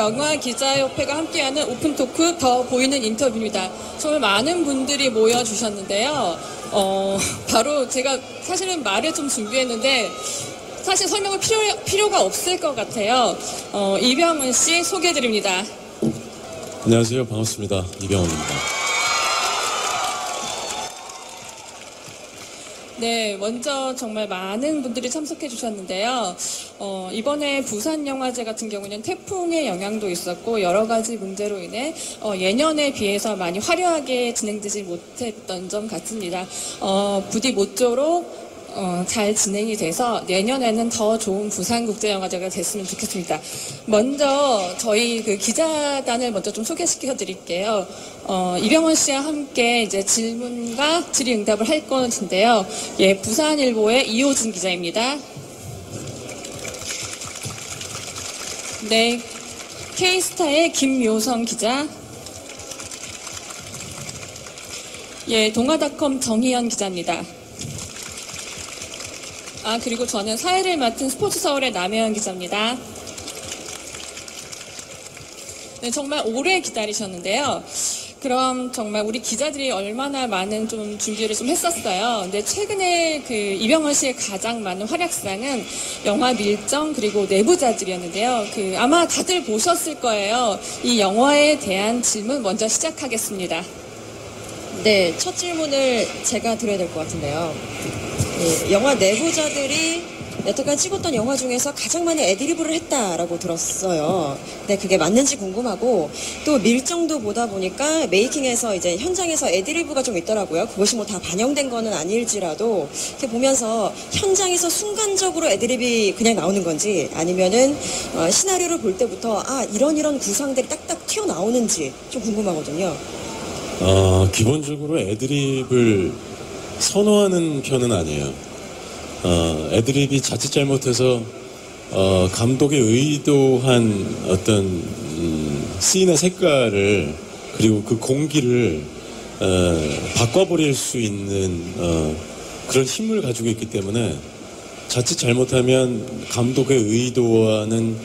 한국영화기자협회가 함께하는 오픈토크 더 보이는 인터뷰입니다. 정말 많은 분들이 모여주셨는데요. 바로 제가 사실은 말을 좀 준비했는데 사실 설명을 필요가 없을 것 같아요. 이병헌 씨 소개해드립니다. 안녕하세요. 반갑습니다. 이병헌입니다. 네, 먼저 정말 많은 분들이 참석해 주셨는데요. 이번에 부산영화제 같은 경우는 태풍의 영향도 있었고 여러 가지 문제로 인해 예년에 비해서 많이 화려하게 진행되지 못했던 점 같습니다. 부디 모쪼록 잘 진행이 돼서 내년에는 더 좋은 부산국제영화제가 됐으면 좋겠습니다. 먼저 저희 그 기자단을 먼저 좀 소개시켜 드릴게요. 이병헌 씨와 함께 이제 질문과 질의응답을 할 건데요. 예, 부산일보의 이호진 기자입니다. 네, K스타의 김묘성 기자. 예, 동아닷컴 정희연 기자입니다. 그리고 저는 사회를 맡은 스포츠서울의 남혜연 기자입니다. 네, 정말 오래 기다리셨는데요. 그럼 정말 우리 기자들이 얼마나 많은 좀 준비를 좀 했었어요. 근데 최근에 그 이병헌 씨의 가장 많은 활약상은 영화 밀정 그리고 내부자들이었는데요. 아마 다들 보셨을 거예요. 이 영화에 대한 질문 먼저 시작하겠습니다. 네, 첫 질문을 제가 드려야 될 것 같은데요. 예, 영화 내부자들이 여태까지 찍었던 영화 중에서 가장 많이 애드리브를 했다라고 들었어요. 근데 그게 맞는지 궁금하고, 또 밀정도 보다 보니까 메이킹에서 이제 현장에서 애드리브가 좀 있더라고요. 그것이 뭐 다 반영된 거는 아닐지라도 이렇게 보면서 현장에서 순간적으로 애드리브가 그냥 나오는 건지 아니면은 시나리오를 볼 때부터 이런 구상들이 딱딱 튀어나오는지 좀 궁금하거든요. 기본적으로 애드립을 선호하는 편은 아니에요. 애드립이 자칫 잘못해서 감독의 의도한 어떤 씬의 색깔을 그리고 그 공기를 바꿔버릴 수 있는 그런 힘을 가지고 있기 때문에 자칫 잘못하면 감독의 의도와는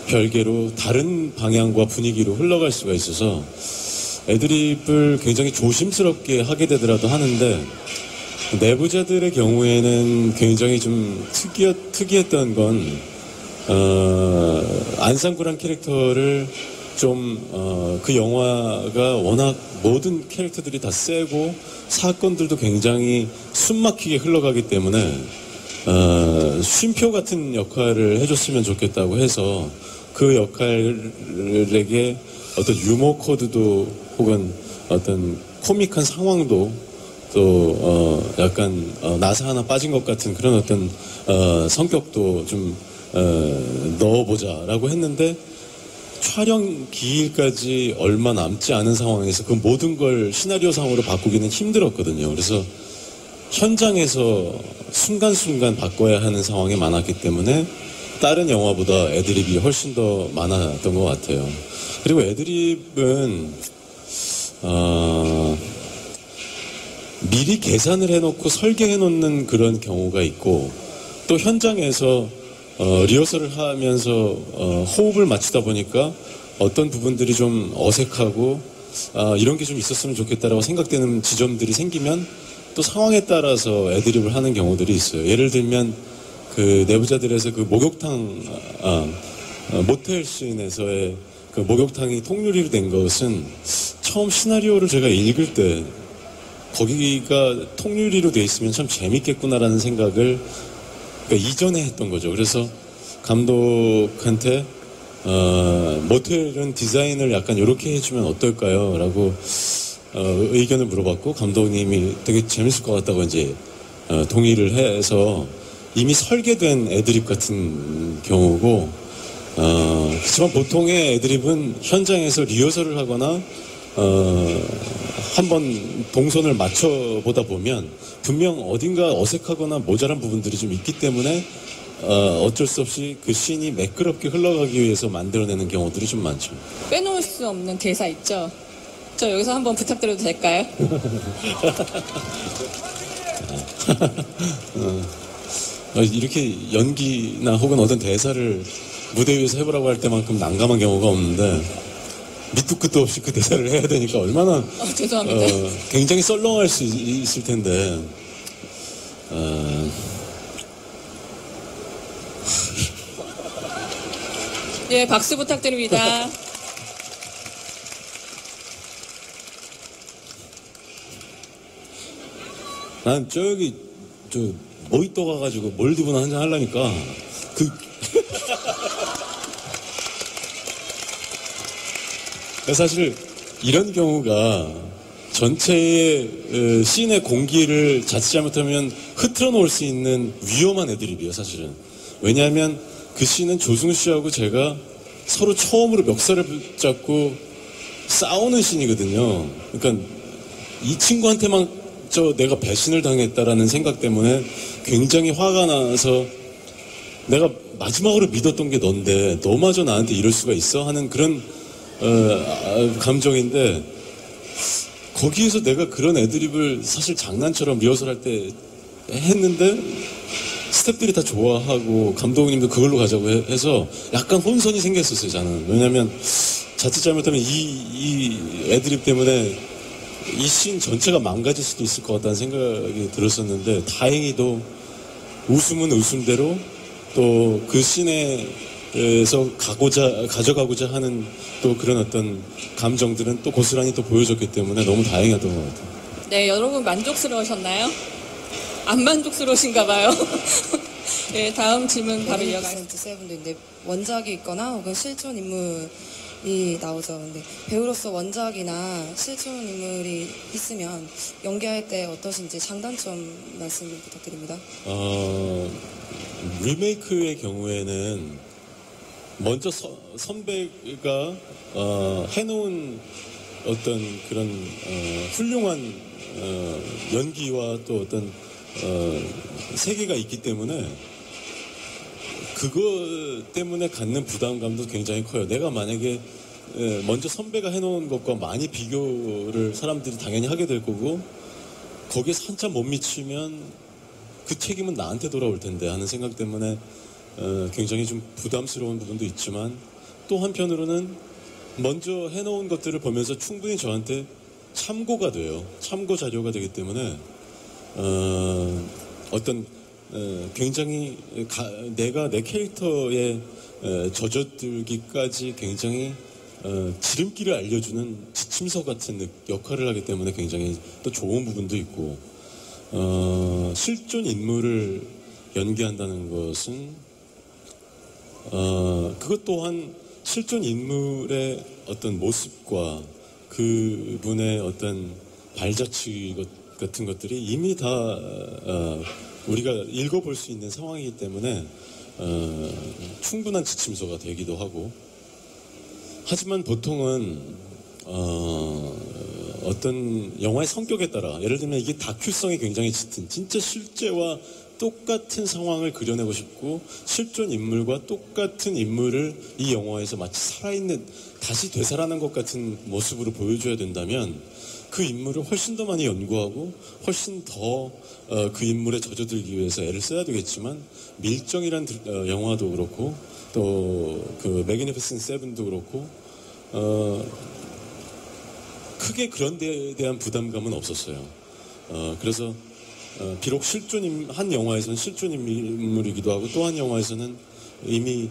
별개로 다른 방향과 분위기로 흘러갈 수가 있어서 애드립을 굉장히 조심스럽게 하게 되더라도 하는데, 내부자들의 경우에는 굉장히 좀 특이했던 건 안상구란 캐릭터를 좀 그 영화가 워낙 모든 캐릭터들이 다 세고 사건들도 굉장히 숨막히게 흘러가기 때문에 쉼표 같은 역할을 해줬으면 좋겠다고 해서 그 역할에게 어떤 유머 코드도 혹은 어떤 코믹한 상황도 또 약간 나사 하나 빠진 것 같은 그런 어떤 성격도 좀 넣어보자라고 했는데, 촬영 기일까지 얼마 남지 않은 상황에서 그 모든 걸 시나리오상으로 바꾸기는 힘들었거든요. 그래서 현장에서 순간순간 바꿔야 하는 상황이 많았기 때문에 다른 영화보다 애드립이 훨씬 더 많았던 것 같아요. 그리고 애드립은 미리 계산을 해놓고 설계해놓는 그런 경우가 있고, 또 현장에서 리허설을 하면서 호흡을 맞추다 보니까 어떤 부분들이 좀 어색하고 이런 게 좀 있었으면 좋겠다라고 생각되는 지점들이 생기면 또 상황에 따라서 애드립을 하는 경우들이 있어요. 예를 들면 그 내부자들에서 그 목욕탕 모텔 씬에서의 그 목욕탕이 통유리로 된 것은 처음 시나리오를 제가 읽을 때 거기가 통유리로 돼 있으면 참 재밌겠구나라는 생각을 이전에 했던 거죠. 그래서 감독한테 모텔은 디자인을 약간 이렇게 해주면 어떨까요? 라고 의견을 물어봤고, 감독님이 되게 재밌을 것 같다고 이제 동의를 해서 이미 설계된 애드립 같은 경우고, 그렇지만 보통의 애드립은 현장에서 리허설을 하거나 한번 동선을 맞춰보다 보면 분명 어딘가 어색하거나 모자란 부분들이 좀 있기 때문에 어쩔 수 없이 그 씬이 매끄럽게 흘러가기 위해서 만들어내는 경우들이 좀 많죠. 빼놓을 수 없는 대사 있죠? 저 여기서 한번 부탁드려도 될까요? 이렇게 연기나 혹은 어떤 대사를 무대 위에서 해보라고 할 때만큼 난감한 경우가 없는데 밑도 끝도 없이 그 대사를 해야 되니까 얼마나 죄송합니다. 굉장히 썰렁할 수 있을 텐데 예, 박수 부탁드립니다. 난 저기 저 모히또 가가지고 몰디브나 한잔 하려니까 그 사실 이런 경우가 전체의 씬의 공기를 자칫 잘못하면 흐트러 놓을 수 있는 위험한 애드립이에요, 사실은. 왜냐하면 그 씬은 조승우 씨하고 제가 서로 처음으로 멱살을 붙잡고 싸우는 씬이거든요. 그러니까 이 친구한테만 내가 배신을 당했다라는 생각 때문에 굉장히 화가 나서 내가 마지막으로 믿었던 게 넌데 너마저 나한테 이럴 수가 있어? 하는 그런 감정인데 거기에서 내가 그런 애드립을 사실 장난처럼 리허설할 때 했는데 스태프들이 다 좋아하고 감독님도 그걸로 가자고 해서 약간 혼선이 생겼었어요, 저는. 왜냐면 자칫 잘못하면 이 애드립 때문에 이 씬 전체가 망가질 수도 있을 것 같다는 생각이 들었었는데 다행히도 웃음은 웃음대로 또 그 씬에서 가져가고자 하는 또 그런 어떤 감정들은 또 고스란히 또 보여줬기 때문에 너무 다행이었던 것 같아요. 네, 여러분 만족스러우셨나요? 안 만족스러우신가 봐요. 네, 다음 질문 바로 이어가겠습니다. 세븐도 있는데 원작이 있거나 혹은 실존 인물이 나오죠. 근데 배우로서 원작이나 실존 인물이 있으면 연기할 때 어떠신지 장단점 말씀 부탁드립니다. 리메이크의 경우에는 먼저 선배가 해놓은 어떤 그런 훌륭한 연기와 또 어떤 세계가 있기 때문에 그거 때문에 갖는 부담감도 굉장히 커요. 내가 만약에 먼저 선배가 해놓은 것과 많이 비교를 사람들이 당연히 하게 될 거고 거기에서 한참 못 미치면 그 책임은 나한테 돌아올 텐데 하는 생각 때문에 굉장히 좀 부담스러운 부분도 있지만 또 한편으로는 먼저 해놓은 것들을 보면서 충분히 저한테 참고가 돼요. 참고 자료가 되기 때문에 어떤 굉장히 내가 내 캐릭터에 젖어들기까지 굉장히 지름길을 알려주는 지침서 같은 역할을 하기 때문에 굉장히 또 좋은 부분도 있고 실존 인물을 연기한다는 것은 그것 또한 실존 인물의 어떤 모습과 그분의 어떤 발자취 같은 것들이 이미 다 우리가 읽어볼 수 있는 상황이기 때문에 충분한 지침서가 되기도 하고 하지만 보통은 어떤 영화의 성격에 따라 예를 들면 이게 다큐성이 굉장히 짙은 진짜 실제와 똑같은 상황을 그려내고 싶고 실존 인물과 똑같은 인물을 이 영화에서 마치 살아있는 다시 되살아난 것 같은 모습으로 보여줘야 된다면 그 인물을 훨씬 더 많이 연구하고 훨씬 더 그 인물에 젖어들기 위해서 애를 써야 되겠지만 밀정이란 영화도 그렇고 또 그 매그니피센트 세븐도 그렇고 크게 그런 데에 대한 부담감은 없었어요. 그래서 비록 한 영화에서는 실존 인물이기도 하고 또 한 영화에서는 이미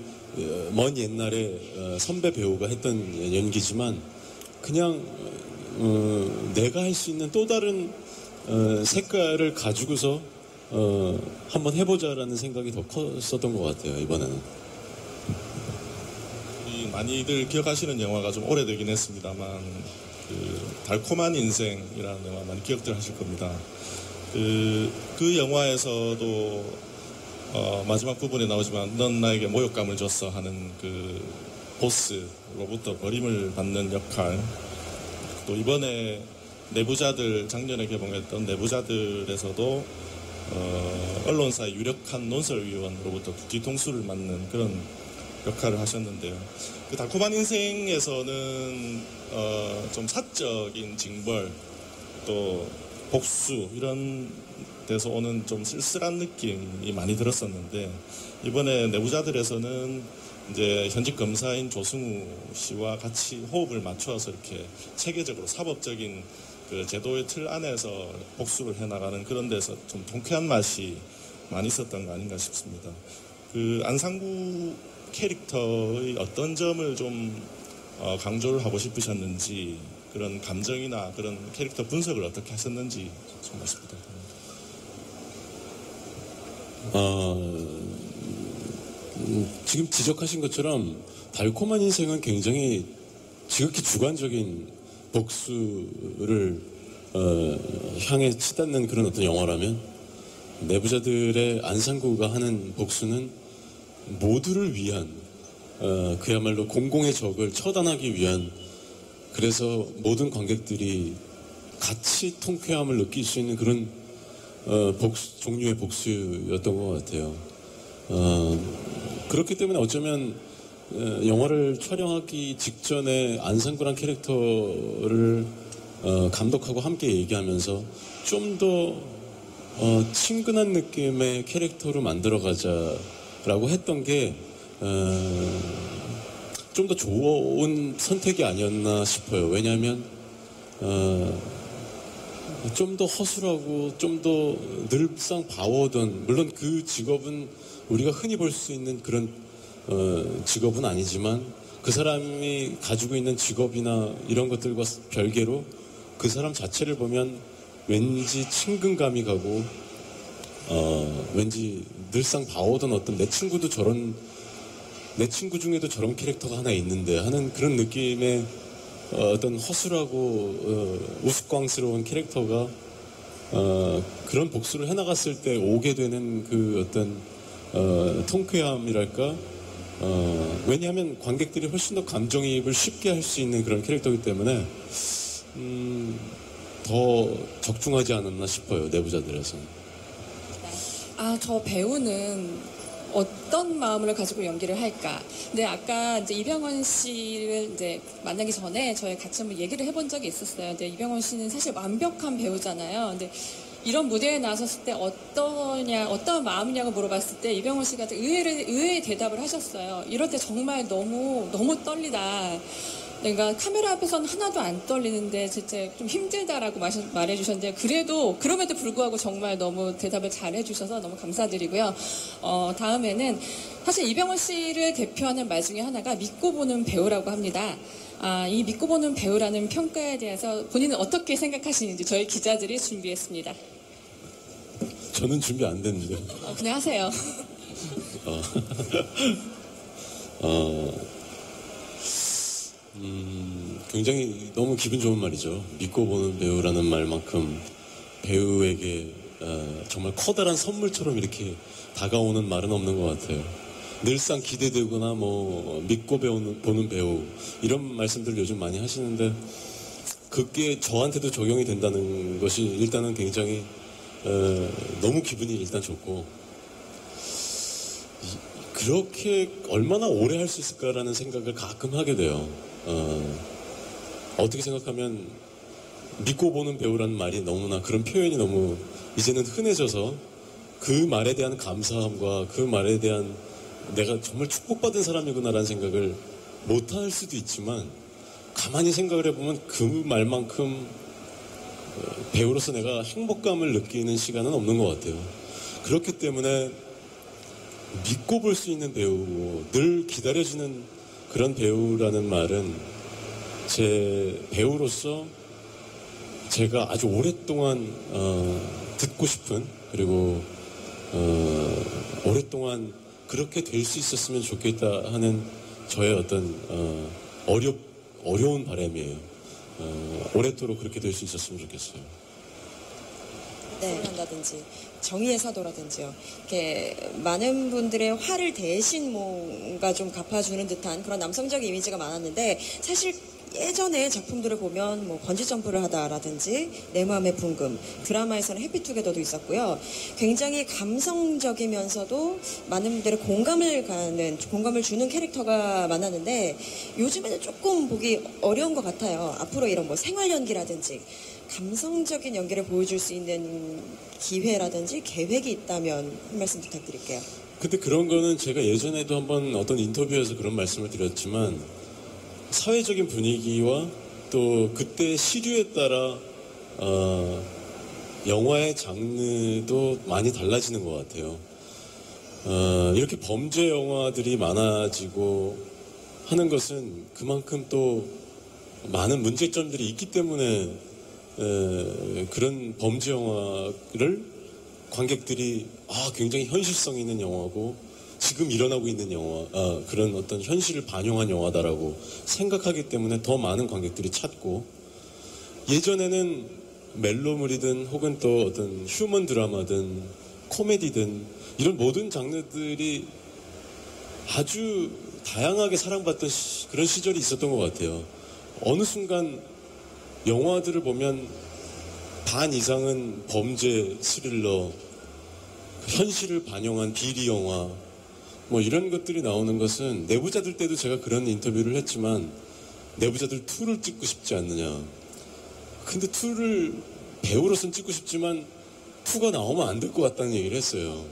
먼 옛날에 선배 배우가 했던 연기지만 그냥 내가 할 수 있는 또 다른 색깔을 가지고서 한번 해보자라는 생각이 더 컸었던 것 같아요. 이번에는. 많이들 기억하시는 영화가 좀 오래되긴 했습니다만 그 달콤한 인생이라는 영화 많이 기억들 하실 겁니다. 그 영화에서도 마지막 부분에 나오지만 넌 나에게 모욕감을 줬어 하는 그 보스로부터 버림을 받는 역할, 또 이번에 내부자들 작년에 개봉했던 내부자들에서도 언론사의 유력한 논설위원으로부터 뒤통수를 맞는 그런 역할을 하셨는데요. 그 달콤한 인생에서는 좀 사적인 징벌 또 복수 이런 데서 오는 좀 쓸쓸한 느낌이 많이 들었었는데 이번에 내부자들에서는 이제 현직 검사인 조승우 씨와 같이 호흡을 맞춰서 이렇게 체계적으로 사법적인 그 제도의 틀 안에서 복수를 해나가는 그런 데서 좀 통쾌한 맛이 많이 있었던 거 아닌가 싶습니다. 그 안상구 캐릭터의 어떤 점을 좀 강조를 하고 싶으셨는지, 그런 감정이나 그런 캐릭터 분석을 어떻게 하셨는지 좀 말씀 부탁드립니다. 지금 지적하신 것처럼 달콤한 인생은 굉장히 지극히 주관적인 복수를 향해 치닫는 그런 어떤 영화라면, 내부자들의 안상구가 하는 복수는 모두를 위한 그야말로 공공의 적을 처단하기 위한, 그래서 모든 관객들이 같이 통쾌함을 느낄 수 있는 그런 종류의 복수였던 것 같아요. 그렇기 때문에 어쩌면 영화를 촬영하기 직전에 안상구란 캐릭터를 감독하고 함께 얘기하면서 좀 더 친근한 느낌의 캐릭터로 만들어가자라고 했던 게 좀 더 좋은 선택이 아니었나 싶어요. 왜냐하면 좀 더 허술하고 좀 더 늘상 봐오던, 물론 그 직업은 우리가 흔히 볼 수 있는 그런 직업은 아니지만, 그 사람이 가지고 있는 직업이나 이런 것들과 별개로 그 사람 자체를 보면 왠지 친근감이 가고 왠지 늘상 봐오던 어떤 내 친구 중에도 저런 캐릭터가 하나 있는데 하는 그런 느낌의 어떤 허술하고 우스꽝스러운 캐릭터가 그런 복수를 해나갔을 때 오게 되는 그 어떤 통쾌함이랄까, 왜냐하면 관객들이 훨씬 더 감정이입을 쉽게 할 수 있는 그런 캐릭터이기 때문에 더 적중하지 않았나 싶어요, 내부자들에서는. 저 배우는 어떤 마음을 가지고 연기를 할까? 근데 아까 이제 이병헌 씨를 이제 만나기 전에 저희 같이 한번 얘기를 해본 적이 있었어요. 근데 이병헌 씨는 사실 완벽한 배우잖아요. 근데 이런 무대에 나섰을 때 어떤 마음이냐고 물어봤을 때 이병헌 씨가 의외의 대답을 하셨어요. 이럴 때 정말 너무 떨리다. 그러니까 카메라 앞에서는 하나도 안 떨리는데 진짜 좀 힘들다라고 말해주셨는데, 그럼에도 불구하고 정말 너무 대답을 잘 해주셔서 너무 감사드리고요. 다음에는 사실 이병헌 씨를 대표하는 말 중에 하나가 믿고 보는 배우라고 합니다. 이 믿고 보는 배우라는 평가에 대해서 본인은 어떻게 생각하시는지 저희 기자들이 준비했습니다. 저는 준비 안 됐는데요. 그냥 하세요. 굉장히 너무 기분 좋은 말이죠. 믿고 보는 배우라는 말만큼 배우에게 정말 커다란 선물처럼 이렇게 다가오는 말은 없는 것 같아요. 늘상 기대되거나 믿고 보는 배우, 이런 말씀들 요즘 많이 하시는데, 그게 저한테도 적용이 된다는 것이 일단은 굉장히 너무 기분이 일단 좋고, 그렇게 얼마나 오래 할 수 있을까라는 생각을 가끔 하게 돼요. 어떻게 생각하면 믿고 보는 배우라는 말이 너무나, 그런 표현이 너무 이제는 흔해져서 그 말에 대한 감사함과 그 말에 대한 내가 정말 축복받은 사람이구나라는 생각을 못할 수도 있지만, 가만히 생각을 해보면 그 말만큼 배우로서 내가 행복감을 느끼는 시간은 없는 것 같아요. 그렇기 때문에 믿고 볼 수 있는 배우, 늘 기다려주는 그런 배우라는 말은 제 배우로서 제가 아주 오랫동안 듣고 싶은, 그리고 오랫동안 그렇게 될 수 있었으면 좋겠다 하는 저의 어떤 어려운 바람이에요. 오랫도록 그렇게 될 수 있었으면 좋겠어요. 네, 한다든지 정의의 사도라든지요. 이렇게 많은 분들의 화를 대신 뭔가 좀 갚아주는 듯한 그런 남성적 이미지가 많았는데, 사실 예전에 작품들을 보면 번지 점프를 하다라든지 내 마음의 풍금, 드라마에서는 해피투게더도 있었고요. 굉장히 감성적이면서도 많은 분들의 공감을 주는 캐릭터가 많았는데, 요즘에는 조금 보기 어려운 것 같아요. 앞으로 이런 생활 연기라든지 감성적인 연기를 보여줄 수 있는 기회라든지 계획이 있다면 한 말씀 부탁드릴게요. 근데 그런 거는 제가 예전에도 한번 어떤 인터뷰에서 그런 말씀을 드렸지만 사회적인 분위기와 또 그때 시류에 따라 영화의 장르도 많이 달라지는 것 같아요. 이렇게 범죄 영화들이 많아지고 하는 것은 그만큼 또 많은 문제점들이 있기 때문에 그런 범죄 영화를 관객들이 굉장히 현실성 있는 영화고 지금 일어나고 있는 영화, 그런 어떤 현실을 반영한 영화다라고 생각하기 때문에 더 많은 관객들이 찾고, 예전에는 멜로물이든 혹은 또 어떤 휴먼 드라마든 코미디든 이런 모든 장르들이 아주 다양하게 사랑받던 그런 시절이 있었던 것 같아요. 어느 순간 영화들을 보면 반 이상은 범죄, 스릴러, 현실을 반영한 비리 영화, 뭐 이런 것들이 나오는 것은 내부자들 때도 제가 그런 인터뷰를 했지만 내부자들 2를 찍고 싶지 않느냐. 근데 2를 배우로서는 찍고 싶지만 2가 나오면 안 될 것 같다는 얘기를 했어요.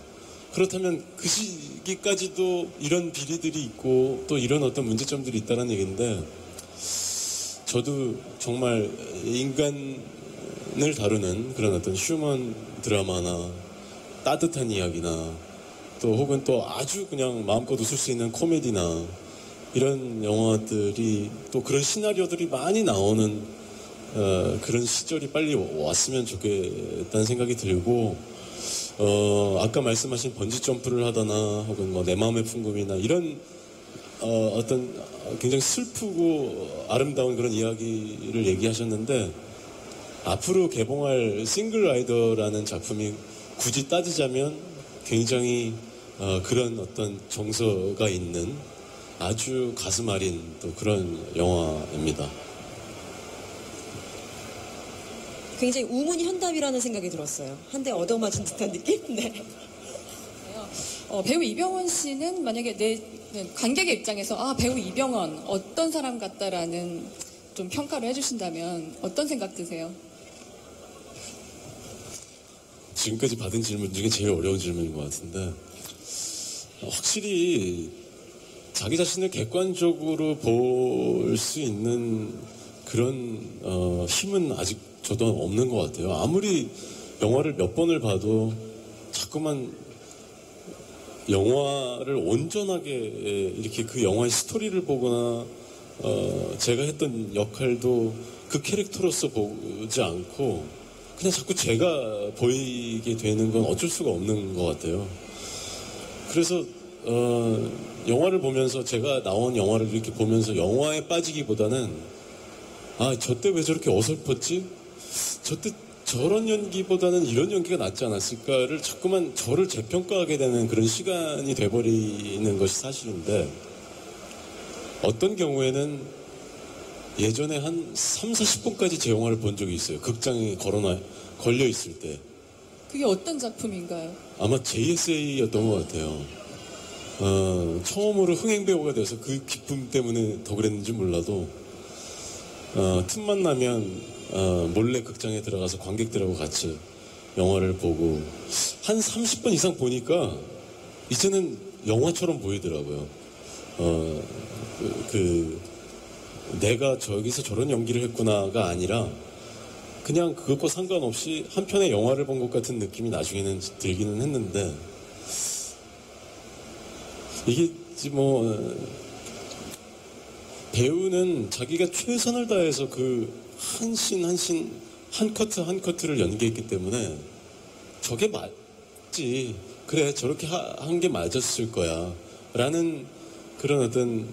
그렇다면 그 시기까지도 이런 비리들이 있고 또 이런 어떤 문제점들이 있다는 얘기인데, 저도 정말 인간을 다루는 그런 어떤 휴먼 드라마나 따뜻한 이야기나 또 혹은 또 아주 그냥 마음껏 웃을 수 있는 코미디나 이런 영화들이 또 그런 시나리오들이 많이 나오는 그런 시절이 빨리 왔으면 좋겠다는 생각이 들고, 아까 말씀하신 번지 점프를 하거나 혹은 뭐 내 마음의 풍금이나 이런 어떤 굉장히 슬프고 아름다운 그런 이야기를 얘기하셨는데, 앞으로 개봉할 싱글 라이더라는 작품이 굳이 따지자면 굉장히 그런 어떤 정서가 있는 아주 가슴 아린 또 그런 영화입니다. 굉장히 우문현답이라는 생각이 들었어요. 한 대 얻어맞은 듯한 느낌? 네. 배우 이병헌 씨는 만약에 관객의 입장에서 배우 이병헌 어떤 사람 같다라는 좀 평가를 해주신다면 어떤 생각 드세요? 지금까지 받은 질문 중에 제일 어려운 질문인 것 같은데, 확실히 자기 자신을 객관적으로 볼 수 있는 그런 힘은 아직 저도 없는 것 같아요. 아무리 영화를 몇 번을 봐도 자꾸만 영화를 온전하게 이렇게 그 영화의 스토리를 보거나 제가 했던 역할도 그 캐릭터로서 보지 않고 그냥 자꾸 제가 보이게 되는 건 어쩔 수가 없는 것 같아요. 그래서 영화를 보면서, 제가 나온 영화를 이렇게 보면서 영화에 빠지기보다는 저 때 왜 저렇게 어설펐지? 저 때 저런 연기보다는 이런 연기가 낫지 않았을까를 자꾸만 저를 재평가하게 되는 그런 시간이 돼버리는 것이 사실인데, 어떤 경우에는 예전에 한 3, 40분까지 제 영화를 본 적이 있어요. 극장에 걸려 있을 때. 그게 어떤 작품인가요? 아마 JSA였던 것 같아요. 처음으로 흥행배우가 돼서 그 기쁨 때문에 더 그랬는지 몰라도, 틈만 나면 몰래 극장에 들어가서 관객들하고 같이 영화를 보고 한 30분 이상 보니까 이제는 영화처럼 보이더라고요. 내가 저기서 저런 연기를 했구나가 아니라 그냥 그것과 상관없이 한 편의 영화를 본 것 같은 느낌이 나중에는 들기는 했는데, 이게 뭐 배우는 자기가 최선을 다해서 그 한 씬 한 씬, 한 커트 한 커트를 연기했기 때문에 저게 맞지, 그래 저렇게 한 게 맞았을 거야 라는 그런 어떤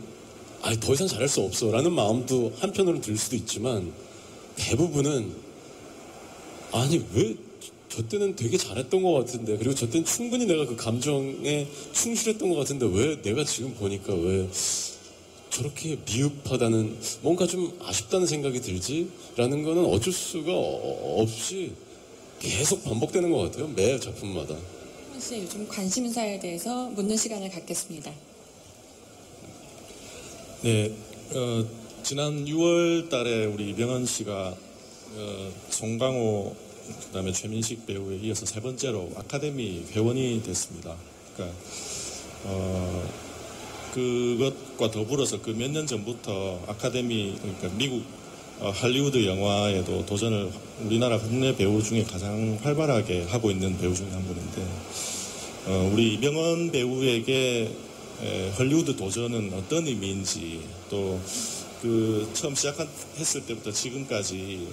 더 이상 잘할 수 없어 라는 마음도 한편으로는 들 수도 있지만, 대부분은 왜 저 때는 되게 잘했던 것 같은데, 그리고 저 때는 충분히 내가 그 감정에 충실했던 것 같은데 왜 내가 지금 보니까 왜 저렇게 미흡하다는, 뭔가 좀 아쉽다는 생각이 들지? 라는 거는 어쩔 수가 없이 계속 반복되는 것 같아요. 매 작품마다. 이병헌 씨의 요즘 관심사에 대해서 묻는 시간을 갖겠습니다. 네, 지난 6월 달에 우리 이병헌 씨가 송강호, 그다음에 최민식 배우에 이어서 3번째로 아카데미 회원이 됐습니다. 그러니까 그것과 더불어서 그 몇 년 전부터 아카데미, 그러니까 미국 할리우드 영화에도 도전을 우리나라 국내 배우 중에 가장 활발하게 하고 있는 배우 중에 한 분인데, 우리 이병헌 배우에게 할리우드 도전은 어떤 의미인지, 또 그 처음 시작했을 때부터 지금까지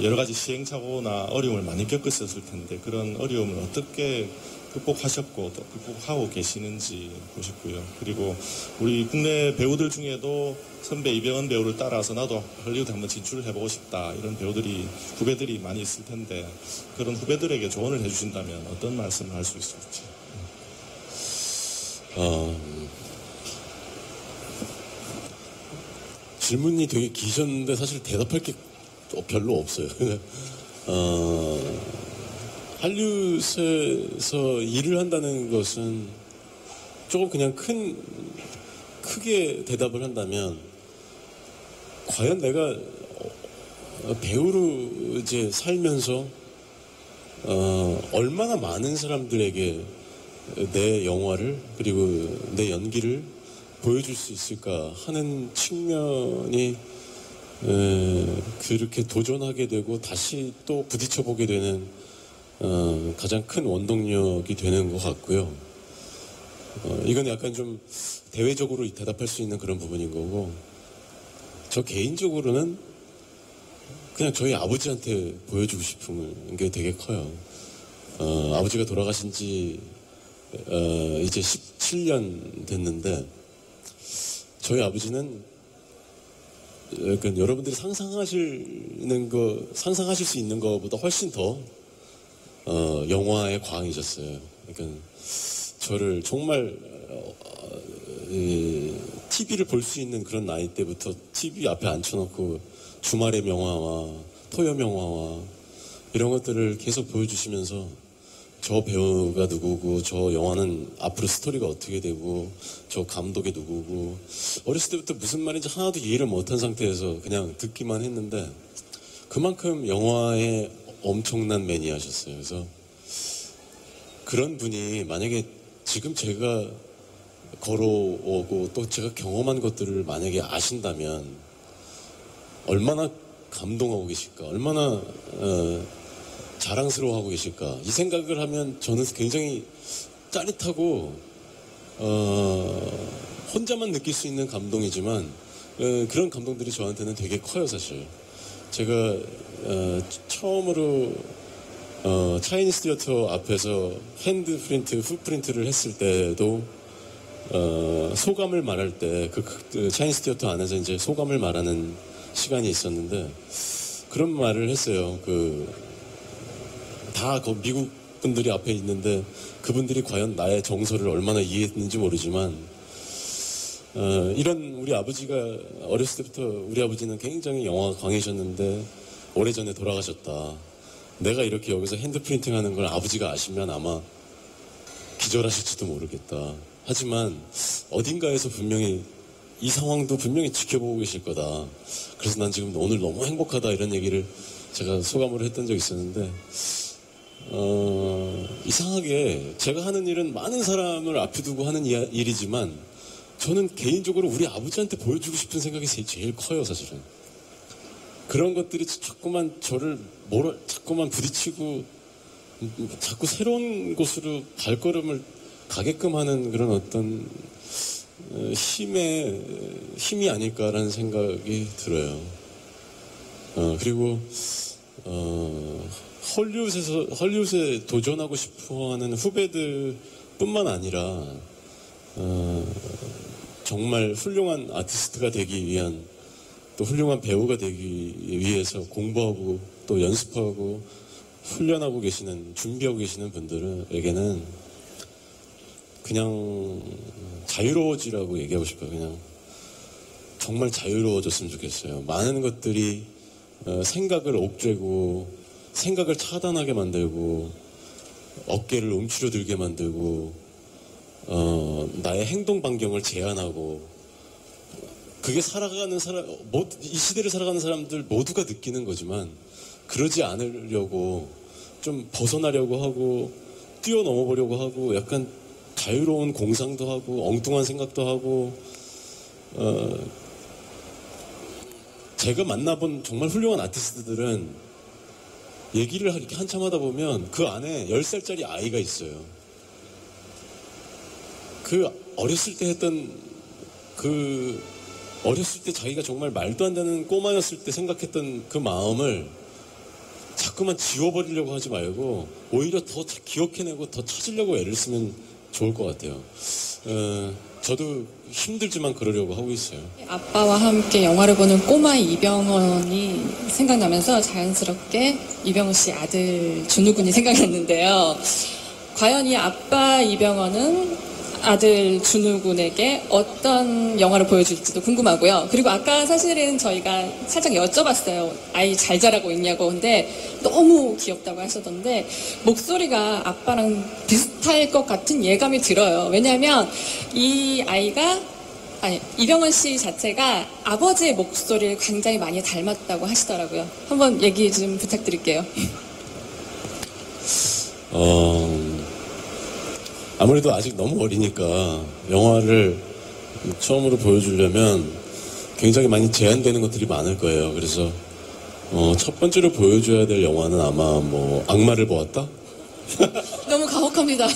여러 가지 시행착오나 어려움을 많이 겪으셨을 텐데, 그런 어려움을 어떻게 극복하셨고 또 극복하고 계시는지 보고 싶고요. 그리고 우리 국내 배우들 중에도 선배 이병헌 배우를 따라서 나도 할리우드 한번 진출을 해보고 싶다, 이런 배우들이, 후배들이 많이 있을 텐데, 그런 후배들에게 조언을 해주신다면 어떤 말씀을 할 수 있을지. 질문이 되게 기셨는데 사실 대답할 게 별로 없어요. 할리우드에서 일을 한다는 것은 조금 그냥 크게 대답을 한다면, 과연 내가 배우로 이제 살면서 얼마나 많은 사람들에게 내 영화를, 그리고 내 연기를 보여줄 수 있을까 하는 측면이 그렇게 도전하게 되고 다시 또 부딪혀보게 되는 가장 큰 원동력이 되는 것 같고요. 이건 약간 좀 대외적으로 대답할 수 있는 그런 부분인 거고, 저 개인적으로는 그냥 저희 아버지한테 보여주고 싶은 게 되게 커요. 아버지가 돌아가신 지 이제 17년 됐는데, 저희 아버지는 약간 여러분들이 상상하실 수 있는 것보다 훨씬 더 영화에 광이셨어요. 그러니까 저를 정말 TV를 볼 수 있는 그런 나이 때부터 TV 앞에 앉혀놓고 주말의 명화와 토요 명화와 이런 것들을 계속 보여주시면서, 저 배우가 누구고, 저 영화는 앞으로 스토리가 어떻게 되고, 저 감독이 누구고, 어렸을 때부터 무슨 말인지 하나도 이해를 못한 상태에서 그냥 듣기만 했는데, 그만큼 영화에 엄청난 매니아셨어요. 그래서 그런 분이 만약에 지금 제가 걸어오고 또 제가 경험한 것들을 만약에 아신다면 얼마나 감동하고 계실까, 얼마나 자랑스러워하고 계실까, 이 생각을 하면 저는 굉장히 짜릿하고 혼자만 느낄 수 있는 감동이지만 그런 감동들이 저한테는 되게 커요. 사실 제가 처음으로 차이니스 티어터 앞에서 핸드 프린트, 풋프린트를 했을 때도 소감을 말할 때 그 차이니스 티어터 안에서 이제 소감을 말하는 시간이 있었는데, 그런 말을 했어요. 다 미국 분들이 앞에 있는데 그분들이 과연 나의 정서를 얼마나 이해했는지 모르지만, 이런 우리 아버지가 어렸을 때부터, 우리 아버지는 굉장히 영화 광이셨는데 오래전에 돌아가셨다. 내가 이렇게 여기서 핸드프린팅 하는 걸 아버지가 아시면 아마 기절하실지도 모르겠다. 하지만 어딘가에서 분명히 이 상황도 분명히 지켜보고 계실 거다. 그래서 난 지금 오늘 너무 행복하다, 이런 얘기를 제가 소감으로 했던 적이 있었는데, 이상하게 제가 하는 일은 많은 사람을 앞에 두고 하는 일이지만 저는 개인적으로 우리 아버지한테 보여주고 싶은 생각이 제일 커요. 사실은 그런 것들이 자꾸만 저를 자꾸만 부딪히고 자꾸 새로운 곳으로 발걸음을 가게끔 하는 그런 어떤 힘이 아닐까라는 생각이 들어요. 그리고 헐리우드에 도전하고 싶어하는 후배들뿐만 아니라 정말 훌륭한 아티스트가 되기 위한, 또 훌륭한 배우가 되기 위해서 공부하고 또 연습하고 훈련하고 계시는, 준비하고 계시는 분들에게는 그냥 자유로워지라고 얘기하고 싶어요. 그냥 정말 자유로워졌으면 좋겠어요. 많은 것들이 생각을 옥죄고 생각을 차단하게 만들고 어깨를 움츠려들게 만들고 나의 행동 반경을 제한하고, 그게 이 시대를 살아가는 사람들 모두가 느끼는 거지만 그러지 않으려고 좀 벗어나려고 하고 뛰어넘어 보려고 하고 약간 자유로운 공상도 하고 엉뚱한 생각도 하고 제가 만나본 정말 훌륭한 아티스트들은 얘기를 이렇게 한참 하다 보면 그 안에 10살짜리 아이가 있어요. 그 어렸을 때 했던 어렸을 때 자기가 정말 말도 안 되는 꼬마였을 때 생각했던 그 마음을 자꾸만 지워버리려고 하지 말고 오히려 더 기억해내고 더 찾으려고 애를 쓰면 좋을 것 같아요. 저도 힘들지만 그러려고 하고 있어요. 아빠와 함께 영화를 보는 꼬마 이병헌이 생각나면서 자연스럽게 이병헌 씨 아들 준우군이 생각났는데요. 과연 이 아빠 이병헌은 아들 준우군에게 어떤 영화를 보여줄지도 궁금하고요. 그리고 아까 사실은 저희가 살짝 여쭤봤어요. 아이 잘 자라고 있냐고. 근데 너무 귀엽다고 하셨던데 목소리가 아빠랑 비슷할 것 같은 예감이 들어요. 왜냐하면 이 아이가 이병헌 씨 자체가 아버지의 목소리를 굉장히 많이 닮았다고 하시더라고요. 한번 얘기 좀 부탁드릴게요. 아무래도 아직 너무 어리니까 영화를 처음으로 보여주려면 굉장히 많이 제한되는 것들이 많을 거예요. 그래서 첫 번째로 보여줘야 될 영화는 아마 뭐 악마를 보았다? 너무 가혹합니다.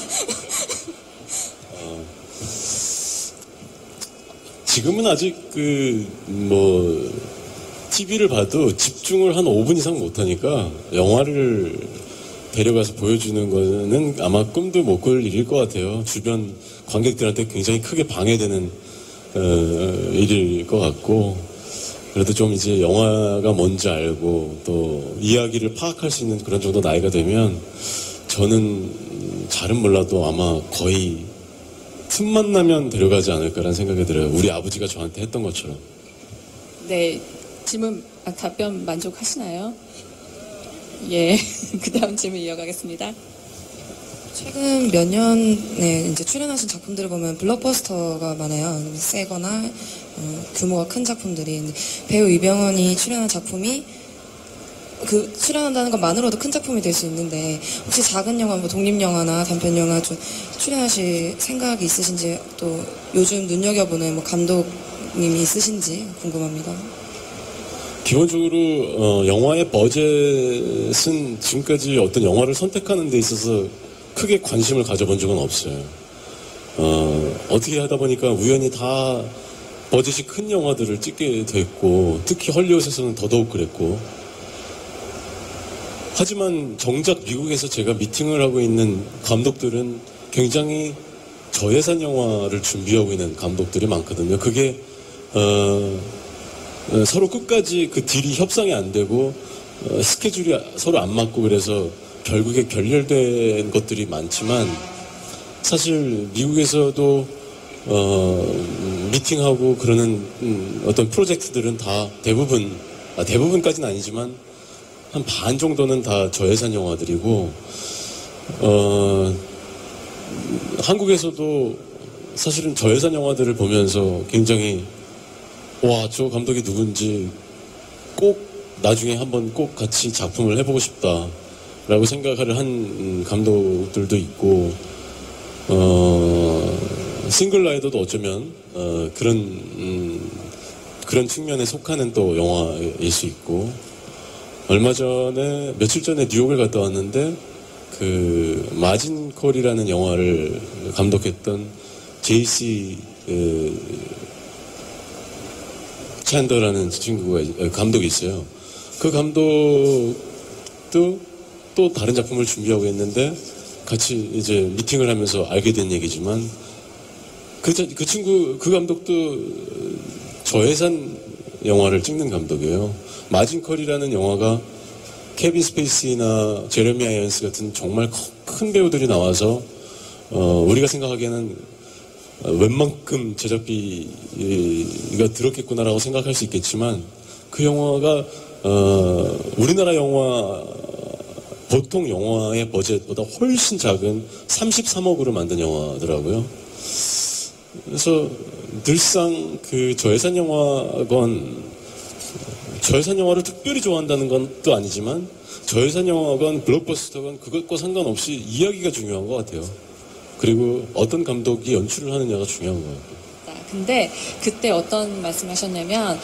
지금은 아직 TV를 봐도 집중을 한 5분 이상 못하니까 영화를 데려가서 보여주는 거는 아마 꿈도 못 꿀 일일 것 같아요. 주변 관객들한테 굉장히 크게 방해되는 일일 것 같고, 그래도 좀 이제 영화가 뭔지 알고 또 이야기를 파악할 수 있는 그런 정도 나이가 되면 저는 잘은 몰라도 아마 거의 틈만 나면 데려가지 않을까라는 생각이 들어요. 우리 아버지가 저한테 했던 것처럼. 네, 답변 만족하시나요? 예, 그 다음 질문 이어가겠습니다. 최근 몇 년에 이제 출연하신 작품들을 보면 블록버스터가 많아요. 세거나 규모가 큰 작품들이. 배우 이병헌이 출연한 작품이 출연한다는 것만으로도 큰 작품이 될 수 있는데 혹시 작은 영화, 독립영화나 단편영화 좀 출연하실 생각이 있으신지, 또 요즘 눈여겨보는 감독님이 있으신지 궁금합니다. 기본적으로 영화의 버젯은 지금까지 어떤 영화를 선택하는 데 있어서 크게 관심을 가져본 적은 없어요. 어떻게 하다 보니까 우연히 다 버젯이 큰 영화들을 찍게 됐고, 특히 헐리우드에서는 더더욱 그랬고, 하지만 정작 미국에서 제가 미팅을 하고 있는 감독들은 굉장히 저예산 영화를 준비하고 있는 감독들이 많거든요. 그게 서로 끝까지 그 딜이 협상이 안 되고 스케줄이 서로 안 맞고 그래서 결국에 결렬된 것들이 많지만, 사실 미국에서도 미팅하고 그러는 어떤 프로젝트들은 다 대부분까지는 아니지만 한 반 정도는 다 저예산 영화들이고, 한국에서도 사실은 저예산 영화들을 보면서 굉장히 와, 저 감독이 누군지 꼭 나중에 한번 꼭 같이 작품을 해보고 싶다라고 생각을 한 감독들도 있고, 싱글라이더도 어쩌면 그런 측면에 속하는 또 영화일 수 있고, 며칠 전에 뉴욕을 갔다 왔는데 그 마진콜이라는 영화를 감독했던 제이씨 챈더라는 감독이 있어요. 그 감독도 또 다른 작품을 준비하고 있는데 같이 이제 미팅을 하면서 알게 된 얘기지만, 그 감독도 저예산 영화를 찍는 감독이에요. 마진컬이라는 영화가 케빈 스페이시나 제레미 아이언스 같은 정말 큰 배우들이 나와서 우리가 생각하기에는 웬만큼 제작비가 들었겠구나라고 생각할 수 있겠지만, 그 영화가 우리나라 영화 보통 영화의 버젯보다 훨씬 작은 33억으로 만든 영화더라고요. 그래서 늘상 그 저예산 영화를 특별히 좋아한다는 건 또 아니지만, 저예산 영화건 블록버스터건 그것과 상관없이 이야기가 중요한 것 같아요. 그리고 어떤 감독이 연출을 하느냐가 중요한 것 같아요. 근데 그때 어떤 말씀하셨냐면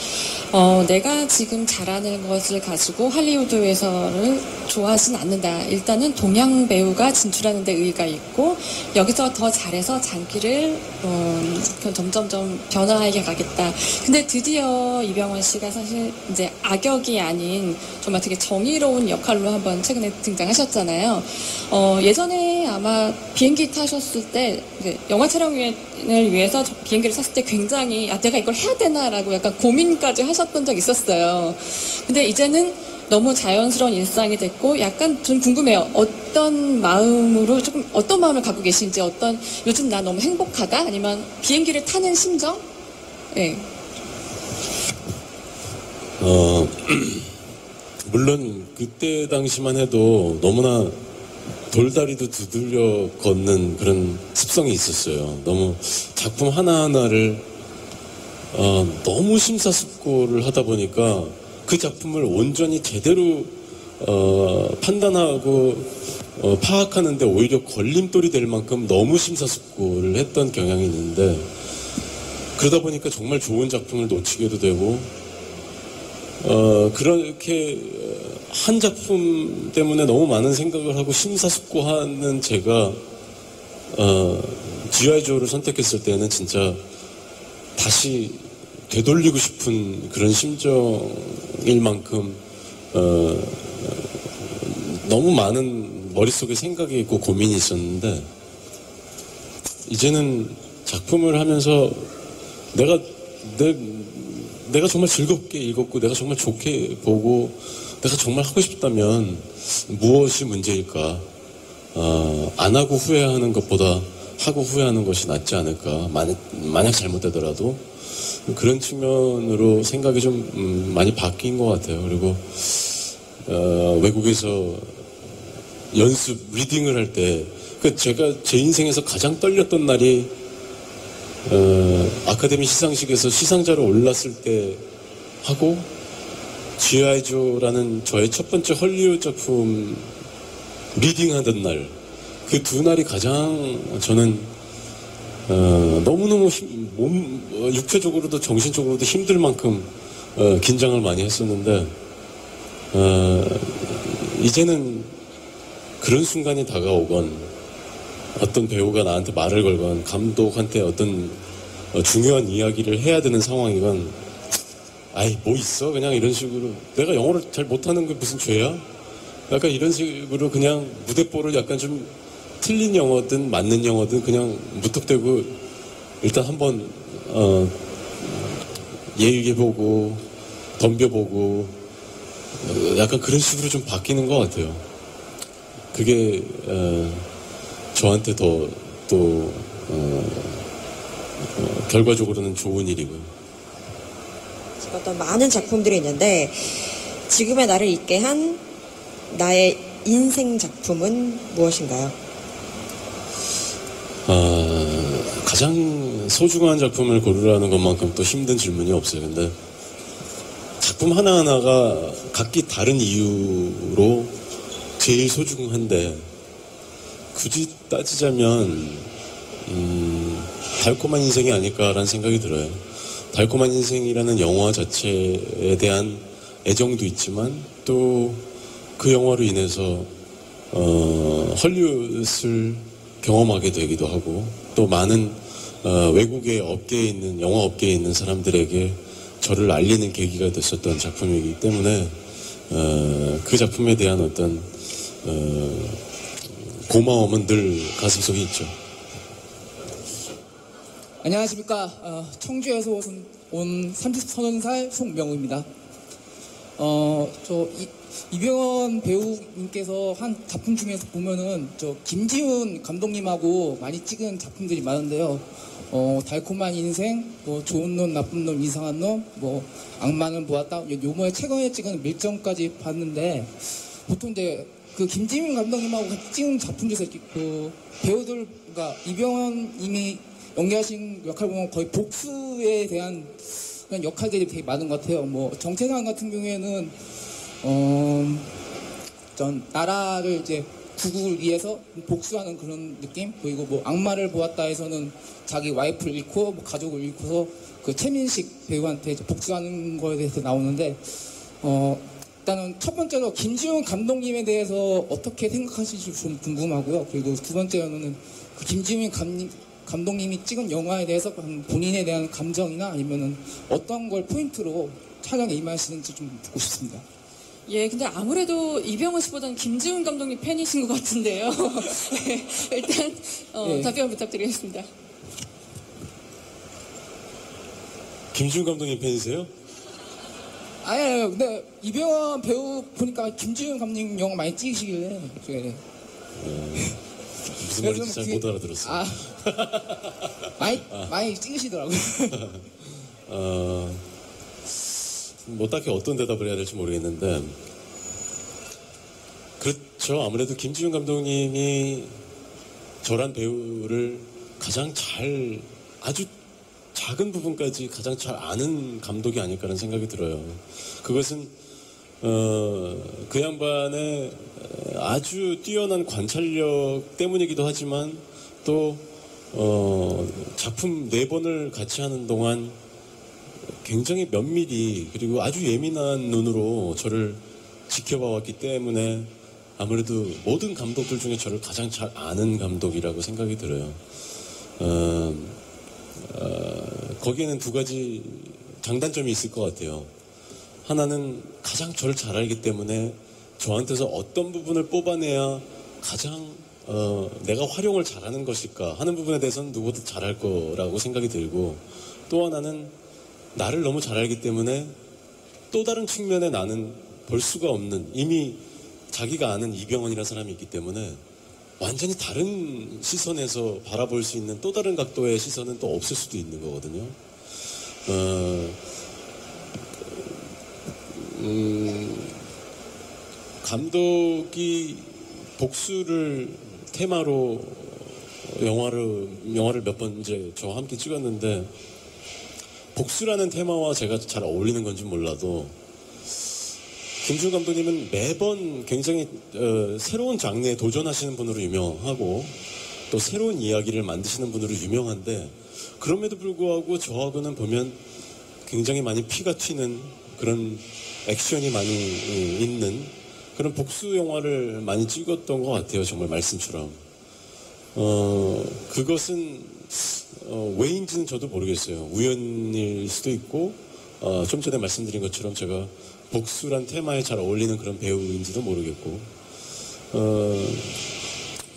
내가 지금 잘하는 것을 가지고 할리우드에서를 좋아하진 않는다. 일단은 동양 배우가 진출하는 데 의의가 있고 여기서 더 잘해서 장기를 점점점 변화하게 가겠다. 근데 드디어 이병헌 씨가 사실 이제 악역이 아닌 정말 되게 정의로운 역할로 한번 최근에 등장하셨잖아요. 예전에 아마 비행기 타셨을 때 이제 영화 촬영을 위해서 비행기를 탔을 때 굉장히 내가 이걸 해야 되나라고 약간 고민까지 하셨던 적 있었어요. 근데 이제는 너무 자연스러운 일상이 됐고 약간 좀 궁금해요. 어떤 마음으로 조금 어떤 마음을 갖고 계신지 요즘 나 너무 행복하다 아니면 비행기를 타는 심정? 네. 물론 그때 당시만 해도 너무나 돌다리도 두들려 걷는 그런 습성이 있었어요. 너무 작품 하나하나를 너무 심사숙고를 하다 보니까 그 작품을 온전히 제대로 판단하고 파악하는데 오히려 걸림돌이 될 만큼 너무 심사숙고를 했던 경향이 있는데 그러다 보니까 정말 좋은 작품을 놓치게도 되고 그렇게 한 작품 때문에 너무 많은 생각을 하고 심사숙고하는 제가 G.I. 조를 선택했을 때는 진짜 다시 되돌리고 싶은 그런 심정일 만큼 너무 많은 머릿속에 생각이 있고 고민이 있었는데 이제는 작품을 하면서 내가 정말 즐겁게 읽었고 내가 정말 좋게 보고 내가 정말 하고 싶다면 무엇이 문제일까? 안 하고 후회하는 것보다 하고 후회하는 것이 낫지 않을까? 만약 잘못되더라도 그런 측면으로 생각이 좀 많이 바뀐 것 같아요. 그리고 외국에서 연습 리딩을 할 때 제가 제 인생에서 가장 떨렸던 날이 아카데미 시상식에서 시상자로 올랐을 때 하고 G.I. 조라는 저의 첫 번째 헐리우드 작품 리딩하던 날, 그 두 날이 가장 저는 너무너무 육체적으로도 정신적으로도 힘들 만큼 긴장을 많이 했었는데 이제는 그런 순간이 다가오건 어떤 배우가 나한테 말을 걸건 감독한테 어떤 중요한 이야기를 해야 되는 상황이건 아이 뭐 있어 그냥 이런 식으로 내가 영어를 잘 못하는 게 무슨 죄야? 약간 이런 식으로 그냥 무대뽀를 약간 좀 틀린 영어든 맞는 영어든 그냥 무턱대고 일단 한번 얘기해보고 덤벼보고 약간 그런 식으로 좀 바뀌는 것 같아요. 그게 저한테 또 결과적으로는 좋은 일이고요. 어떤 많은 작품들이 있는데 지금의 나를 있게 한 나의 인생 작품은 무엇인가요? 가장 소중한 작품을 고르라는 것만큼 또 힘든 질문이 없어요. 근데 작품 하나하나가 각기 다른 이유로 제일 소중한데 굳이 따지자면 달콤한 인생이 아닐까라는 생각이 들어요. 달콤한 인생이라는 영화 자체에 대한 애정도 있지만 또 그 영화로 인해서 헐리우드를 경험하게 되기도 하고 또 많은 외국의 업계에 있는 영화 업계에 있는 사람들에게 저를 알리는 계기가 됐었던 작품이기 때문에 그 작품에 대한 어떤 고마움은 늘 가슴속에 있죠. 안녕하십니까. 청주에서 온 30살 송명우입니다. 이병헌 배우님께서 한 작품 중에서 보면은 김지훈 감독님하고 많이 찍은 작품들이 많은데요. 달콤한 인생, 좋은 놈, 나쁜 놈, 이상한 놈, 악마는 보았다. 요번에 최근에 찍은 밀정까지 봤는데 보통 이제 그 김지훈 감독님하고 같이 찍은 작품 중에서 그 배우들, 그러니까 이병헌님이 연기하신 역할 보면 거의 복수에 대한 그런 역할들이 되게 많은 것 같아요. 정태산 같은 경우에는 전 나라를 이제 구국을 위해서 복수하는 그런 느낌. 그리고 뭐 악마를 보았다에서는 자기 와이프를 잃고 뭐 가족을 잃고서 그 최민식 배우한테 이제 복수하는 거에 대해서 나오는데 일단은 첫 번째로 김지훈 감독님에 대해서 어떻게 생각하실지 좀 궁금하고요. 그리고 두 번째로는 그 김지훈 감독님이 찍은 영화에 대해서 본인에 대한 감정이나 아니면은 어떤 걸 포인트로 촬영에 임하시는지 좀 듣고 싶습니다. 예, 근데 아무래도 이병헌 씨보다는 김지훈 감독님 팬이신 것 같은데요. 일단 예. 답변 부탁드리겠습니다. 김지훈 감독님 팬이세요? 아니, 근데 이병헌 배우 보니까 김지훈 감독님 영화 많이 찍으시길래 예. 무슨 말인지 잘 못 알아들었어요. 많이 찍으시더라고요. 뭐 딱히 어떤 대답을 해야 될지 모르겠는데, 그렇죠. 아무래도 김지훈 감독님이 저란 배우를 가장 잘, 아주 작은 부분까지 가장 잘 아는 감독이 아닐까라는 생각이 들어요. 그것은 그 양반의 아주 뛰어난 관찰력 때문이기도 하지만 또 작품 4번을 같이 하는 동안 굉장히 면밀히 그리고 아주 예민한 눈으로 저를 지켜봐 왔기 때문에 아무래도 모든 감독들 중에 저를 가장 잘 아는 감독이라고 생각이 들어요. 거기에는 두 가지 장단점이 있을 것 같아요. 하나는 가장 저를 잘 알기 때문에 저한테서 어떤 부분을 뽑아내야 가장 내가 활용을 잘하는 것일까 하는 부분에 대해서는 누구도 잘할 거라고 생각이 들고, 또 하나는 나를 너무 잘 알기 때문에 또 다른 측면에 나는 볼 수가 없는, 이미 자기가 아는 이병헌이라는 사람이 있기 때문에 완전히 다른 시선에서 바라볼 수 있는 또 다른 각도의 시선은 또 없을 수도 있는 거거든요. 감독이 복수를 테마로 영화를 몇 번 이제 저와 함께 찍었는데, 복수라는 테마와 제가 잘 어울리는 건지 몰라도 김지훈 감독님은 매번 굉장히 새로운 장르에 도전하시는 분으로 유명하고 또 새로운 이야기를 만드시는 분으로 유명한데, 그럼에도 불구하고 저하고는 보면 굉장히 많이 피가 튀는 그런 액션이 많이 있는 그런 복수 영화를 많이 찍었던 것 같아요. 정말 말씀처럼. 그것은 왜인지는 저도 모르겠어요. 우연일 수도 있고, 좀 전에 말씀드린 것처럼 제가 복수란 테마에 잘 어울리는 그런 배우인지도 모르겠고,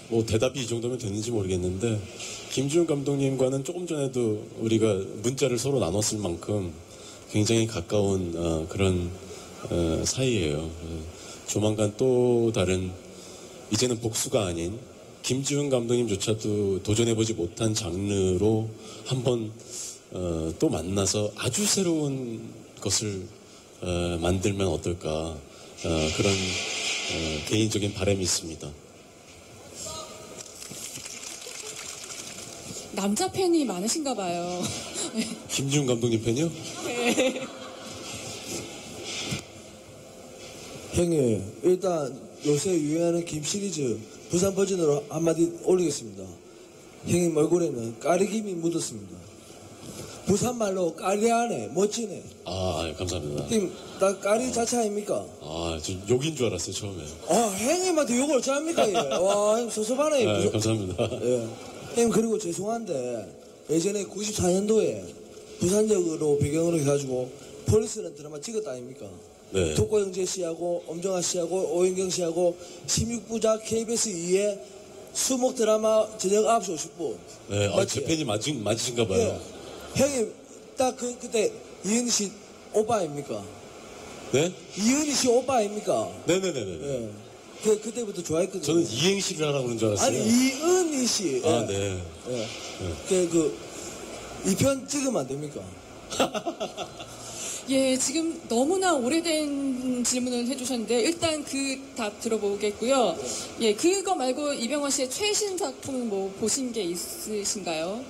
뭐 대답이 이 정도면 되는지 모르겠는데, 김지훈 감독님과는 조금 전에도 우리가 문자를 서로 나눴을 만큼 굉장히 가까운 그런 사이예요. 조만간 또 다른, 이제는 복수가 아닌 김지훈 감독님조차도 도전해보지 못한 장르로 한번 또 만나서 아주 새로운 것을 만들면 어떨까, 그런 개인적인 바람이 있습니다. 남자 팬이 많으신가 봐요. 김지훈 감독님 팬이요? 형님, 일단 요새 유행하는 김 시리즈 부산 버전으로 한마디 올리겠습니다. 형님 얼굴에는 까리김이 묻었습니다. 부산말로 까리하네, 멋지네. 감사합니다. 형님, 나 까리 자체 아닙니까? 저 욕인 줄 알았어요, 처음에. 형님한테 욕을 어찌합니까, 예. 와, 형 섭섭하네. 감사합니다. 예. 형님, 그리고 죄송한데, 예전에 94년도에 부산역으로 배경으로 해가지고, 폴리스라는 드라마 찍었다 아닙니까? 네. 독고영재 씨하고, 엄정화 씨하고, 오윤경 씨하고, 16부작 KBS 2의 수목 드라마 저녁 9시 50분. 네, 맞지? 제 팬이 맞으신가 봐요. 예. 형님, 딱 그때 이은희 씨 오빠 아닙니까? 네? 이은희 씨 오빠 아닙니까? 네네네네. 예. 그때부터 좋아했거든요. 저는 이행시를 하라고 그런 줄 알았어요. 아니, 이은희 씨. 예. 네. 예. 이 편 찍으면 안 됩니까? 예, 지금 너무나 오래된 질문을 해주셨는데 일단 그 답 들어보겠고요. 예, 그거 말고 이병헌 씨의 최신 작품 뭐 보신 게 있으신가요?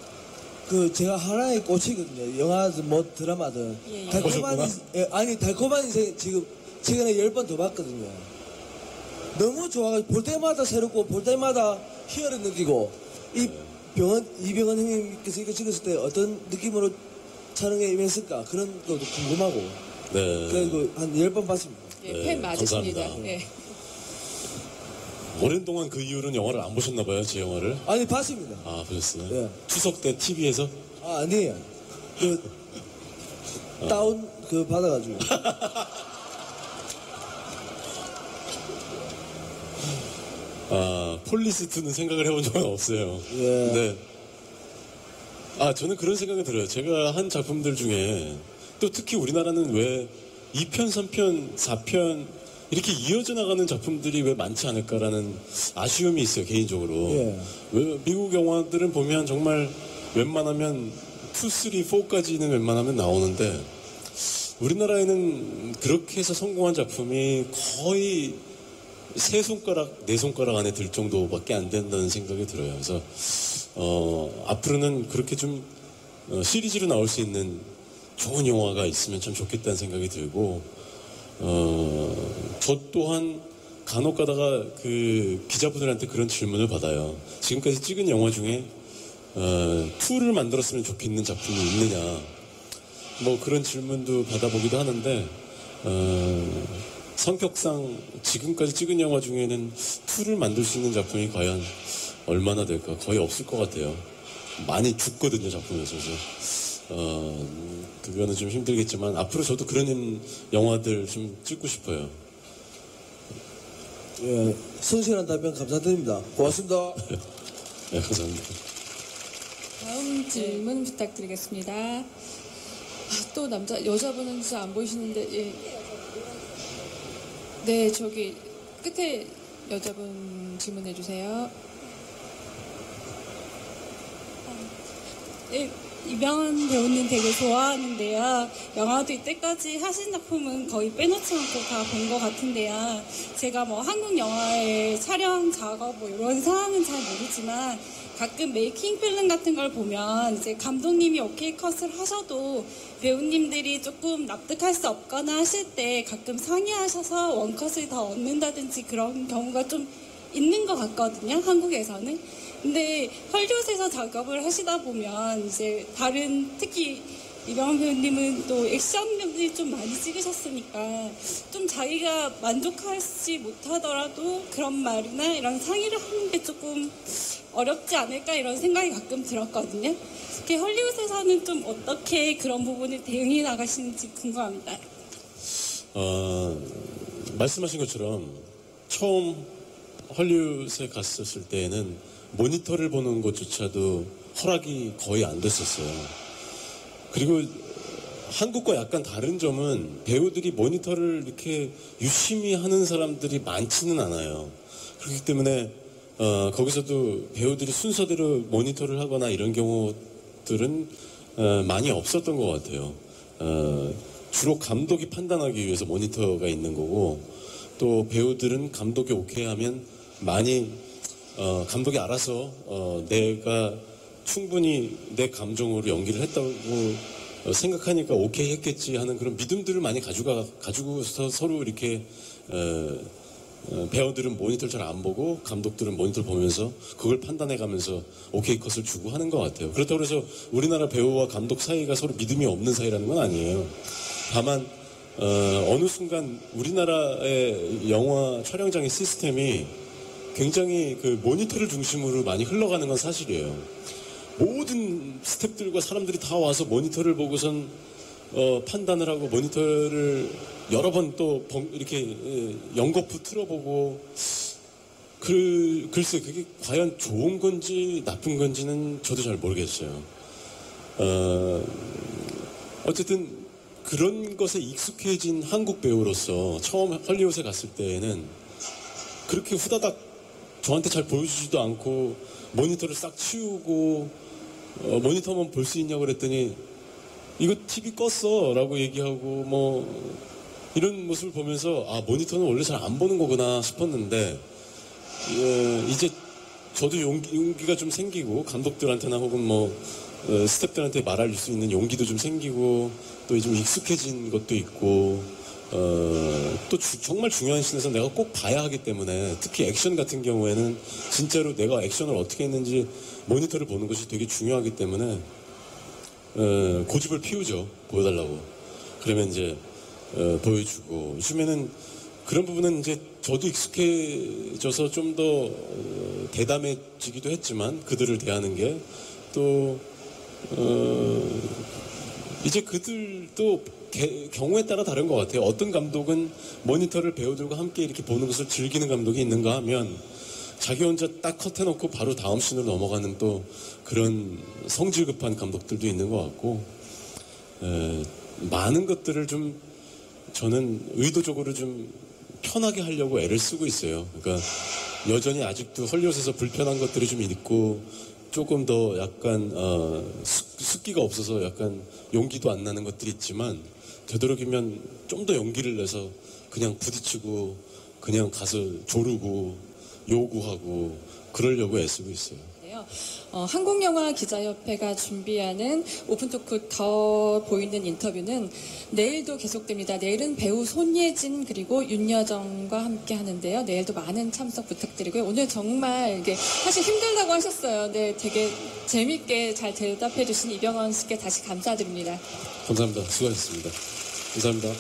제가 하나의 꽂히거든요. 영화든 뭐 드라마든. 예, 예. 달콤한 인생, 달콤한 인생 지금 최근에 10번 더 봤거든요. 너무 좋아가지고 볼 때마다 새롭고 볼 때마다 희열을 느끼고 이병헌 형님께서 이거 찍었을 때 어떤 느낌으로 촬영에 임했을까 그런 것도 궁금하고 네. 그래서 한 10번 봤습니다. 예, 네, 팬 맞으십니다. 감사합니다. 예. 오랜 동안 그 이후로는 영화를 안 보셨나봐요, 제 영화를. 아니 봤습니다. 아, 보셨어요? 예. 추석 때 TV에서? 아 아니에요. 다운 받아가지고. 아, 폴리스2는 생각을 해본 적은 없어요. 예. 네. 아, 저는 그런 생각이 들어요. 제가 한 작품들 중에 또 특히 우리나라는 왜 2편, 3편, 4편 이렇게 이어져 나가는 작품들이 왜 많지 않을까라는 아쉬움이 있어요, 개인적으로. 예. 왜 미국 영화들은 보면 정말 웬만하면 2, 3, 4까지는 웬만하면 나오는데 우리나라에는 그렇게 해서 성공한 작품이 거의 세 손가락, 네 손가락 안에 들 정도밖에 안 된다는 생각이 들어요. 그래서 앞으로는 그렇게 좀 시리즈로 나올 수 있는 좋은 영화가 있으면 참 좋겠다는 생각이 들고 저 또한 간혹 가다가 그 기자분들한테 그런 질문을 받아요. 지금까지 찍은 영화 중에 2를 만들었으면 좋겠는 작품이 있느냐 뭐 그런 질문도 받아보기도 하는데 성격상 지금까지 찍은 영화 중에는 2를 만들 수 있는 작품이 과연 얼마나 될까? 거의 없을 것 같아요. 많이 죽거든요, 작품에서. 그거는 좀 힘들겠지만 앞으로 저도 그런 영화들 좀 찍고 싶어요. 예, 성실한 답변 감사드립니다. 고맙습니다. 네, 감사합니다. 다음 질문 부탁드리겠습니다. 아, 또 여자분은 진짜 안 보이시는데, 예. 네, 저기 끝에 여자분 질문해 주세요. 네, 이병헌 배우님 되게 좋아하는데요. 영화도 이때까지 하신 작품은 거의 빼놓지 않고 다 본 것 같은데요. 제가 뭐 한국 영화의 촬영 작업 뭐 이런 상황은 잘 모르지만 가끔 메이킹 필름 같은 걸 보면 이제 감독님이 오케이 컷을 하셔도 배우님들이 조금 납득할 수 없거나 하실 때 가끔 상의하셔서 원컷을 더 얻는다든지 그런 경우가 좀 있는 것 같거든요, 한국에서는. 근데 헐리우드에서 작업을 하시다 보면 이제 다른 특히 이병헌 배우님은 또 액션들이 좀 많이 찍으셨으니까 좀 자기가 만족하지 못하더라도 그런 말이나 이런 상의를 하는 게 조금 어렵지 않을까 이런 생각이 가끔 들었거든요. 특히 헐리우드에서는 좀 어떻게 그런 부분을 대응해 나가시는지 궁금합니다. 말씀하신 것처럼 처음 헐리우드에 갔었을 때에는 모니터를 보는 것조차도 허락이 거의 안 됐었어요. 그리고 한국과 약간 다른 점은 배우들이 모니터를 이렇게 유심히 하는 사람들이 많지는 않아요. 그렇기 때문에 거기서도 배우들이 순서대로 모니터를 하거나 이런 경우들은 많이 없었던 것 같아요. 주로 감독이 판단하기 위해서 모니터가 있는 거고 또 배우들은 감독이 오케이 하면 많이 감독이 알아서 내가 충분히 내 감정으로 연기를 했다고 생각하니까 오케이 했겠지 하는 그런 믿음들을 많이 가지고서 서로 이렇게 배우들은 모니터를 잘 안 보고 감독들은 모니터를 보면서 그걸 판단해 가면서 오케이 컷을 주고 하는 것 같아요. 그렇다고 해서 우리나라 배우와 감독 사이가 서로 믿음이 없는 사이라는 건 아니에요. 다만 어느 순간 우리나라의 영화 촬영장의 시스템이 굉장히 그 모니터를 중심으로 많이 흘러가는 건 사실이에요. 모든 스태프들과 사람들이 다 와서 모니터를 보고선 판단을 하고 모니터를 여러 번 또 이렇게 연거푸 틀어보고 글쎄 그게 과연 좋은 건지 나쁜 건지는 저도 잘 모르겠어요. 어쨌든 그런 것에 익숙해진 한국 배우로서 처음 헐리우드에 갔을 때에는 그렇게 후다닥 저한테 잘 보여주지도 않고 모니터를 싹 치우고 모니터만 볼 수 있냐고 그랬더니 이거 TV 껐어 라고 얘기하고 뭐 이런 모습을 보면서 아 모니터는 원래 잘 안 보는 거구나 싶었는데 이제 저도 용기가 좀 생기고 감독들한테나 혹은 뭐 스태프들한테 말할 수 있는 용기도 좀 생기고 또 좀 익숙해진 것도 있고 또 정말 중요한 씬에서 내가 꼭 봐야 하기 때문에 특히 액션 같은 경우에는 진짜로 내가 액션을 어떻게 했는지 모니터를 보는 것이 되게 중요하기 때문에 고집을 피우죠. 보여달라고. 그러면 이제 보여주고 요즘에는 그런 부분은 이제 저도 익숙해져서 좀 더 대담해지기도 했지만 그들을 대하는 게 또 이제 그들도 경우에 따라 다른 것 같아요. 어떤 감독은 모니터를 배우들과 함께 이렇게 보는 것을 즐기는 감독이 있는가 하면 자기 혼자 딱 컷해놓고 바로 다음 씬으로 넘어가는 또 그런 성질 급한 감독들도 있는 것 같고 많은 것들을 좀 저는 의도적으로 좀 편하게 하려고 애를 쓰고 있어요. 그러니까 여전히 아직도 헐리우드에서 불편한 것들이 좀 있고 조금 더 약간 습기가 없어서 약간 용기도 안 나는 것들이 있지만 되도록이면 좀 더 용기를 내서 그냥 부딪히고 그냥 가서 조르고 요구하고 그러려고 애쓰고 있어요. 한국영화기자협회가 준비하는 오픈토크 더 보이는 인터뷰는 내일도 계속됩니다. 내일은 배우 손예진 그리고 윤여정과 함께 하는데요. 내일도 많은 참석 부탁드리고요. 오늘 정말 이게 사실 힘들다고 하셨어요. 네, 되게 재밌게 잘 대답해 주신 이병헌 씨께 다시 감사드립니다. 감사합니다. 수고하셨습니다. 감사합니다.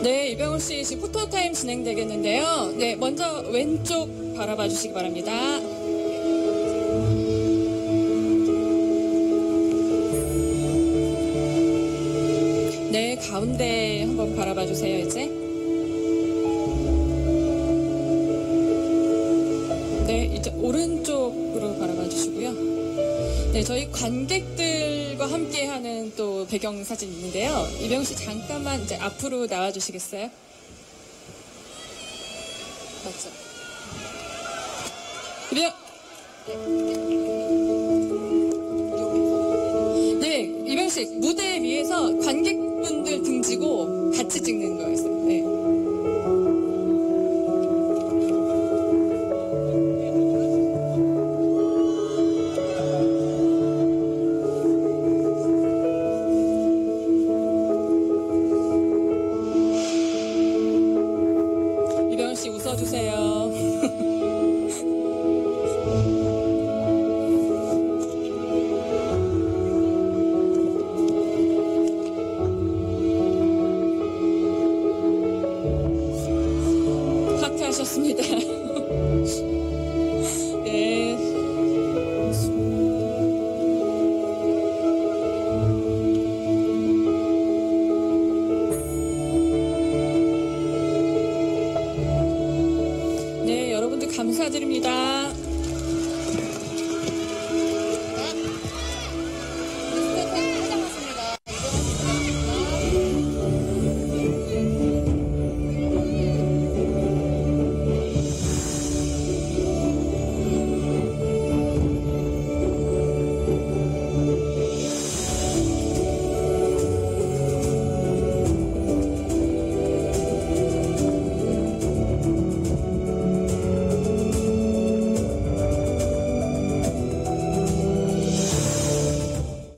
네, 이병헌 씨 지금 포토타임 진행되겠는데요. 네, 먼저 왼쪽 바라봐 주시기 바랍니다. 네, 가운데 한번 바라봐 주세요, 이제. 네, 이제 오른쪽으로 바라봐 주시고요. 네, 저희 관객들과 함께하는 또 배경 사진 있는데요. 이병헌 씨 잠깐만 이제 앞으로 나와 주시겠어요? 맞죠? 네, 이병헌 씨 무대 위에서 관객분들 등지고 같이 찍는 거였어요. 네. 이병헌 씨 웃어주세요. 하트 하셨습니다. 네. 네, 여러분들 감사드립니다.